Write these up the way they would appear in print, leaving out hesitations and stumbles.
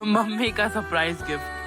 Mummy का surprise gift.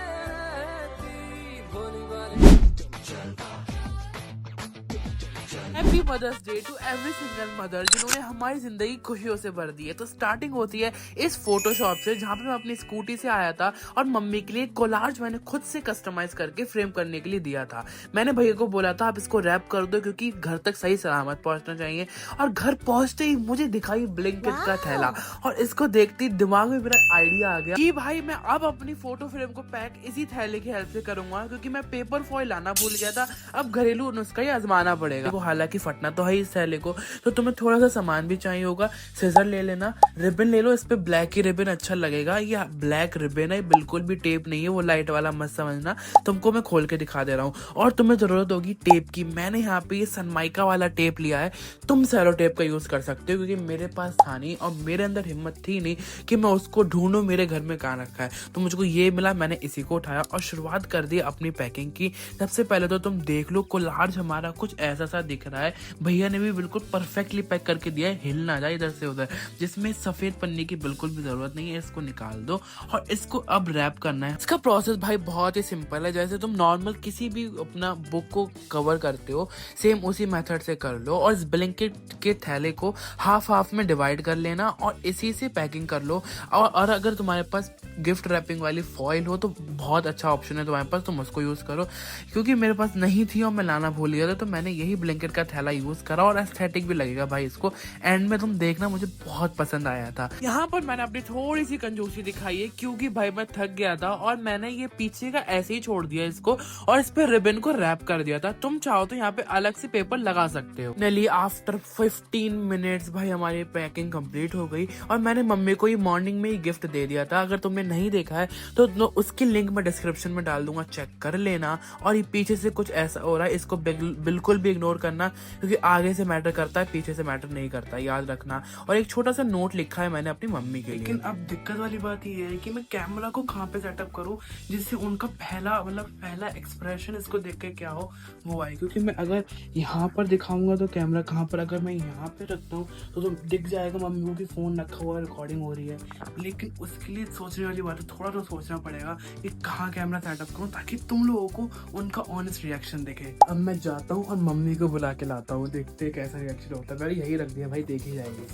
Happy mother's day to every single mother जिन्होंने हमारी जिंदगी खुशियों से भर दी है। तो स्टार्टिंग होती है इस फोटोशॉप से, जहाँ पे मैं अपनी स्कूटी से आया था और मम्मी के लिए कोलाज मैंने खुद से कस्टमाइज करके फ्रेम करने के लिए दिया था। मैंने भैया को बोला था आप इसको रैप कर दो क्योंकि घर तक सही सलामत पहुंचना चाहिए। और घर पहुंचते ही मुझे दिखाई ब्लिंकिट का थैला और इसको देखते ही दिमाग में मेरा आइडिया आ गया कि भाई मैं अब अपनी फोटो फ्रेम को पैक इसी थैले की हेल्प से करूंगा, क्योंकि मैं पेपर फॉइल लाना भूल गया था। अब घरेलू नुस्खा ही आजमाना पड़ेगा। वो हालांकि फटना तो है इस थैले को, तो तुम्हें थोड़ा सा सामान भी चाहिए होगा। सीजर ले लेना, रिबन ले लो, इस पे ब्लैक ही रिबन अच्छा लगेगा। ये ब्लैक रिबन है, बिल्कुल भी टेप नहीं है, वो लाइट वाला मत समझना। तुमको मैं खोल के दिखा दे रहा हूँ। और तुम्हें जरूरत होगी टेप की। मैंने यहाँ पे ये सनमाइका वाला टेप लिया है। तुम सेलो टेप का यूज कर सकते हो, क्योंकि मेरे पास था नहीं और मेरे अंदर हिम्मत थी नहीं कि मैं उसको ढूंढूं मेरे घर में कहाँ रखा है। तो मुझको ये मिला, मैंने इसी को उठाया और शुरुआत कर दी अपनी पैकिंग की। सबसे पहले तो तुम देख लो कोलाज हमारा कुछ ऐसा सा दिख रहा है। भैया ने भी बिल्कुल परफेक्टली पैक करके दिया है, हिल ना जाए इधर से उधर। जिसमें सफेद पन्नी की बिल्कुल भी जरूरत नहीं है। इसको निकाल दो और इसको अब रैप करना है। इसका प्रोसेस भाई बहुत ही सिंपल है। जैसे तुम नॉर्मल किसी भी अपना बुक को कवर करते हो, सेम उसी मेथड से कर लो। और इस ब्लैंकेट के थैले को हाफ हाफ में डिवाइड कर लेना और इसी से पैकिंग कर लो। और अगर तुम्हारे पास गिफ्ट रैपिंग वाली फॉइल हो तो बहुत अच्छा ऑप्शन है तुम्हारे पास, तुम उसको यूज करो। क्योंकि मेरे पास नहीं थी और मैं लाना भूल गया था, तो मैंने यही ब्लैंकेट का थैला यूज करा और एस्थेटिक भी लगेगा भाई इसको। एंड में तुम देखना, मुझे बहुत पसंद आया था। यहाँ पर मैंने अपनी थोड़ी सी कंजूसी दिखाई है, क्योंकि भाई मैं थक गया था और मैंने ये पीछे का ऐसे ही छोड़ दिया इसको और इस पे रिबन को रैप कर दिया था। तुम चाहो तो यहाँ पे अलग से पेपर लगा सकते हो। फाइनली आफ्टर 15 मिनट्स भाई हमारी पैकिंग कंप्लीट हो गई और मैंने मम्मी को ये मॉर्निंग में ही गिफ्ट दे दिया था। अगर तुमने नहीं देखा है तो उसकी लिंक मैं डिस्क्रिप्शन में डाल दूंगा, चेक कर लेना। और ये पीछे से कुछ ऐसा हो रहा है, इसको बिल्कुल भी इग्नोर करना, क्योंकि आगे से मैटर करता है, पीछे से मैटर नहीं करता, याद रखना। और एक छोटा सा नोट लिखा है मैंने अपनी मम्मी के लिए। लेकिन अब दिक्कत वाली बात ये है कि मैं कैमरा को कहाँ पे सेटअप करूँ जिससे उनका पहला एक्सप्रेशन इसको देख के क्या हो वो आए। क्योंकि मैं अगर यहाँ पर दिखाऊंगा तो कैमरा कहाँ पर, अगर मैं यहाँ पे रखता हूँ तो दिख जाएगा मम्मी को कि फोन रखा हुआ है, रिकॉर्डिंग हो रही है। लेकिन उसके लिए सोचने वाली बात है, थोड़ा तो सोचना पड़ेगा कि कहाँ कैमरा सेटअप करूँ ताकि तुम लोगों को उनका ऑनेस्ट रिएक्शन दिखे। अब मैं जाता हूँ और मम्मी को बुला के लाता हूँ, देखते हैं कैसा रिएक्शन होता है। पहले यही रख दिया भाई, देख ही जाएगी।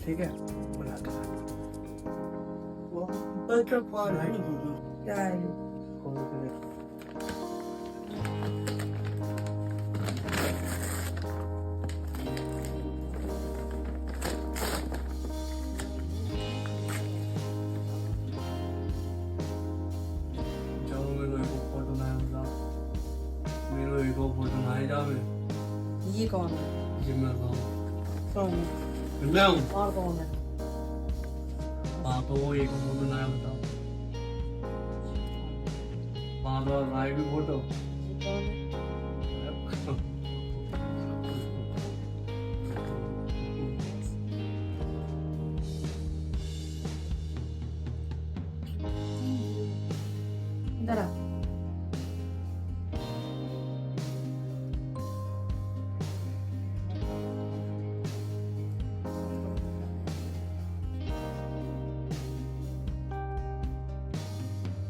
ठीक है, बुला के ये कौन है? जी मैं कौन है? मैं हूँ। और कौन है? हाँ तो वो एक फोटो बनाया बताओ। हाँ तो राय भी फोटो। ये कौन है? इधर आ।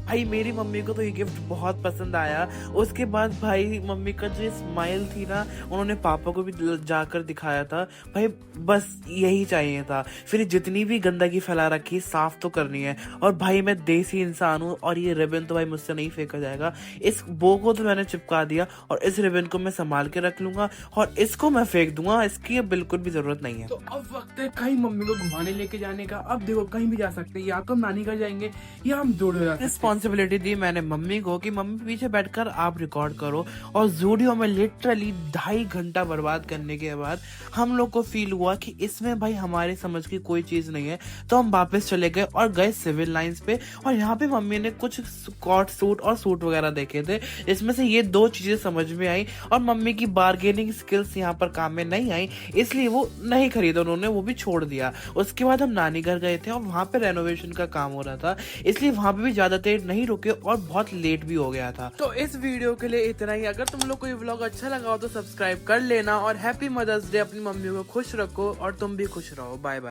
भाई मेरी मम्मी को तो ये गिफ्ट बहुत पसंद आया। उसके बाद भाई मम्मी का जो स्माइल थी ना, उन्होंने पापा को भी जाकर दिखाया था। भाई बस यही चाहिए था। फिर जितनी भी गंदगी फैला रखी साफ तो करनी है। और भाई मैं देसी इंसान हूँ और ये रिबन तो भाई मुझसे नहीं फेंका जाएगा। इस बो को तो मैंने चिपका दिया और इस रिबन को मैं संभाल के रख लूंगा और इसको मैं फेंक दूंगा, इसकी अब बिल्कुल भी जरूरत नहीं है। तो अब वक्त है कहीं मम्मी को घुमाने लेके जाने का। अब देखो कहीं भी जा सकते हैं, या तो नानी घर जाएंगे या हम दूर हो जाते हैं। रिस्पॉन्सिबिलिटी दी मैंने मम्मी को कि मम्मी पीछे बैठकर आप रिकॉर्ड करो। और जूडियो में लिटरली 2.5 घंटा बर्बाद करने के बाद हम लोग को फील हुआ कि इसमें भाई हमारे समझ की कोई चीज नहीं है। तो हम वापस चले गए और गए सिविल लाइंस पे। और यहाँ पे मम्मी ने कुछ कॉट सूट और सूट वगैरह देखे थे, इसमें से ये 2 चीजें समझ में आई। और मम्मी की बार्गेनिंग स्किल्स यहाँ पर काम में नहीं आई, इसलिए वो नहीं खरीदा उन्होंने, वो भी छोड़ दिया। उसके बाद हम नानी घर गए थे और वहां पे रेनोवेशन का काम हो रहा था, इसलिए वहां पे भी ज्यादा देर नहीं रुके और बहुत लेट भी हो गया था। तो इस वीडियो के लिए इतना ही। अगर तुम लोग को ये व्लॉग अच्छा लगा हो तो सब्सक्राइब कर लेना और हैप्पी मदर्स डे। अपनी मम्मी को खुश रखो और तुम भी खुश रहो। Bye bye.